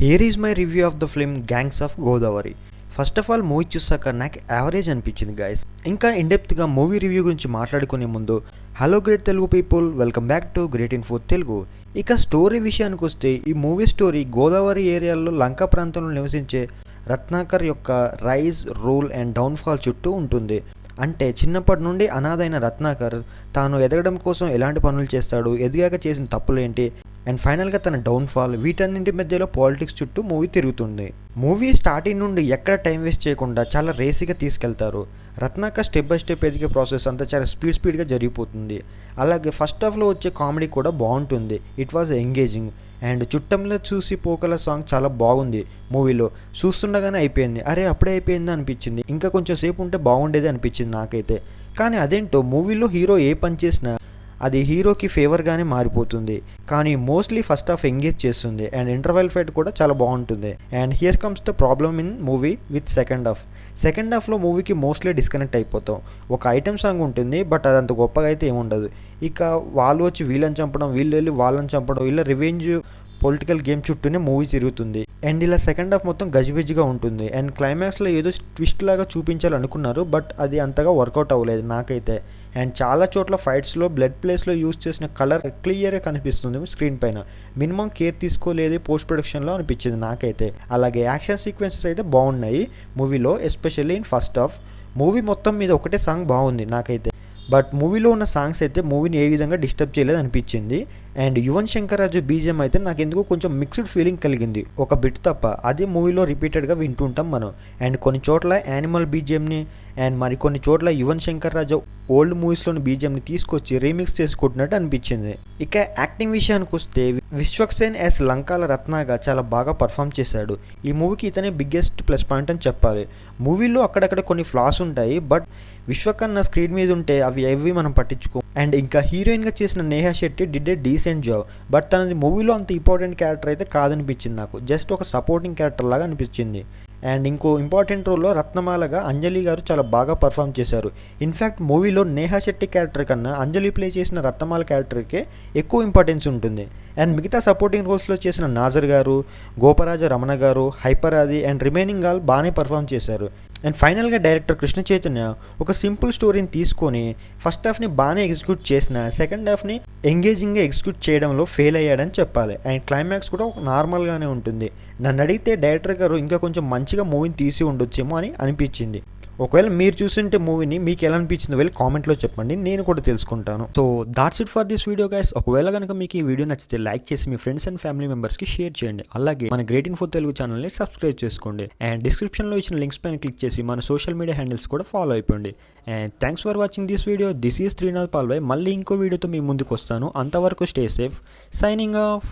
Here is my review of the film gangs of Godavari. First of all movie చూసాక నాకు average అనిపించింది guys. ఇంకా ఇన్డెప్త్గా movie review గురించి మాట్లాడుకునే ముందు hello great Telugu people, welcome back to great info Telugu. ఇక story విషయానికి వస్తే ఈ మూవీ స్టోరీ గోదావరి ఏరియాలో లంక ప్రాంతంలో నివసించే రత్నాకర్ యొక్క రైజ్, రూల్ అండ్ డౌన్ఫాల్ చుట్టూ ఉంటుంది. అంటే చిన్నప్పటి నుండి అనాథైన రత్నాకర్ తాను ఎదగడం కోసం ఎలాంటి పనులు చేస్తాడు, ఎదిగాక చేసిన తప్పులేంటి అండ్ ఫైనల్గా తన డౌన్ఫాల్, వీటన్నింటి మధ్యలో పాలిటిక్స్ చుట్టూ మూవీ తిరుగుతుంది. మూవీ స్టార్టింగ్ నుండి ఎక్కడ టైం వేస్ట్ చేయకుండా చాలా రేసీగా తీసుకెళ్తారు. రత్నాకర్ స్టెప్ బై స్టెప్ ఎదిగే ప్రాసెస్ అంతా చాలా స్పీడ్గా జరిగిపోతుంది. అలాగే ఫస్ట్ హాఫ్లో వచ్చే కామెడీ కూడా బాగుంటుంది. It was engaging. అండ్ చుట్టంలో చూసి పోకల సాంగ్ చాలా బాగుంది. మూవీలో చూస్తుండగానే అయిపోయింది, అరే అప్పుడే అయిపోయింది అనిపించింది, ఇంకా కొంచెం సేపు ఉంటే బాగుండేది అనిపించింది నాకైతే. కానీ అదేంటో మూవీలో హీరో ఏ పని చేసినా అది హీరోకి ఫేవర్గానే మారిపోతుంది. కానీ మోస్ట్లీ ఫస్ట్ హాఫ్ ఎంగేజ్ చేస్తుంది అండ్ ఇంటర్వెల్ ఫైట్ కూడా చాలా బాగుంటుంది. And here comes the problem in movie with second హాఫ్లో మూవీకి మోస్ట్లీ డిస్కనెక్ట్ అయిపోతాం. ఒక ఐటమ్ సాంగ్ ఉంటుంది, బట్ అది అంత గొప్పగా అయితే ఏముండదు. ఇక వాళ్ళు వచ్చి వీళ్ళని చంపడం, వీళ్ళు వెళ్ళి వాళ్ళని చంపడం, ఇలా రివెంజ్ పొలిటికల్ గేమ్ చుట్టూనే మూవీ తిరుగుతుంది. అండ్ ఇలా సెకండ్ హాఫ్ మొత్తం గజిబిజిగా ఉంటుంది. అండ్ క్లైమాక్స్లో ఏదో ట్విస్ట్ లాగా చూపించాలనుకున్నారు, బట్ అది అంతగా వర్కౌట్ అవ్వలేదు నాకైతే. అండ్ చాలా చోట్ల ఫైట్స్లో బ్లడ్ ప్లేస్లో యూజ్ చేసిన కలర్ క్లియర్గా కనిపిస్తుంది స్క్రీన్ పైన. మినిమం కేర్ తీసుకోలేదు పోస్ట్ ప్రొడక్షన్లో అనిపించింది నాకైతే. అలాగే యాక్షన్ సీక్వెన్సెస్ అయితే బాగున్నాయి మూవీలో, especially in first half. Movie మొత్తం మీద ఒకటే సాంగ్ బాగుంది నాకైతే, బట్ మూవీలో ఉన్న సాంగ్స్ అయితే మూవీని ఏ విధంగా డిస్టర్బ్ చేయలేదు అనిపించింది. And Yuvan Shankar Raju BGM అయితే నాకు ఎందుకో కొంచెం మిక్స్డ్ ఫీలింగ్ కలిగింది, ఒక బిట్ తప్ప. అదే మూవీలో రిపీటెడ్గా వింటుంటాం మనం. అండ్ కొన్ని చోట్ల యానిమల్ బీజిఎంని అండ్ మరి కొన్ని చోట్ల యువన్ శంకర్ రాజు ఓల్డ్ మూవీస్లోని బీజిఎంని తీసుకొచ్చి రీమిక్స్ చేసుకుంటున్నట్టు అనిపించింది. ఇక యాక్టింగ్ విషయానికి వస్తే విశ్వక్సేన్ యాజ్ లంకాల రత్నాగా చాలా బాగా పర్ఫామ్ చేశాడు. ఈ మూవీకి ఇతనే బిగ్గెస్ట్ ప్లస్ పాయింట్ అని చెప్పాలి. మూవీలో అక్కడక్కడ కొన్ని ఫ్లాస్ ఉంటాయి, బట్ విశ్వకన్న స్క్రీన్ మీద ఉంటే అవి మనం పట్టించుకో. అండ్ ఇంకా హీరోయిన్గా చేసిన Neha Shetty did a decent job, but తనది మూవీలో అంత ఇంపార్టెంట్ క్యారెక్టర్ అయితే కాదనిపించింది నాకు. జస్ట్ ఒక సపోర్టింగ్ క్యారెక్టర్ లాగా అనిపించింది. అండ్ ఇంకో ఇంపార్టెంట్ రోల్లో రత్నమాలగా అంజలి గారు చాలా బాగా పర్ఫామ్ చేశారు. ఇన్ఫ్యాక్ట్ మూవీలో నేహా శెట్టి క్యారెక్టర్ కన్నా అంజలి ప్లే చేసిన రత్నమాల క్యారెక్టర్కే ఎక్కువ ఇంపార్టెన్స్ ఉంటుంది. అండ్ మిగతా సపోర్టింగ్ రోల్స్లో చేసిన నాజర్ గారు, గోపరాజ రమణ గారు, హైపరాది అండ్ రిమైనింగ్ ఆల్ బాగానే పర్ఫామ్ చేశారు. అండ్ ఫైనల్గా డైరెక్టర్ కృష్ణ చైతన్య ఒక సింపుల్ స్టోరీని తీసుకొని ఫస్ట్ హాఫ్ని బాగానే ఎగ్జిక్యూట్ చేసిన సెకండ్ హాఫ్ని ఎంగేజింగ్గా ఎగ్జిక్యూట్ చేయడంలో ఫెయిల్ అయ్యాడని చెప్పాలి. అండ్ క్లైమాక్స్ కూడా నార్మల్గానే ఉంటుంది. నన్ను అడిగితే డైరెక్టర్ గారు ఇంకా కొంచెం మంచిగా మూవీని తీసి ఉండొచ్చేమో అని అనిపించింది. ఒకవేళ మీరు చూసింటే మూవీని మీకు ఎలా అనిపించిందో వెళ్ళి కామెంట్లో చెప్పండి, నేను కూడా తెలుసుకుంటాను. So that's it for this video guys. ఒకవేళ కనుక మీకు ఈ వీడియో నచ్చితే లైక్ చేసి మీ ఫ్రెండ్స్ అండ్ ఫ్యామిలీ మెంబర్స్కి షేర్ చేయండి. అలాగే మన గ్రేట్ ఇన్ఫో తెలుగు ఛానల్ని సబ్స్క్రైబ్ చేసుకోండి. అండ్ డిస్క్రిప్షన్లో ఇచ్చిన లింక్స్ పైన క్లిక్ చేసి మన సోషల్ మీడియా హ్యాండిల్స్ కూడా ఫాలో అయిపోండి. And thanks for watching this video. This is Srinath Palvai. మళ్ళీ ఇంకో వీడియోతో మీ ముందుకు వస్తాను. అంతవరకు స్టే సేఫ్. Signing off.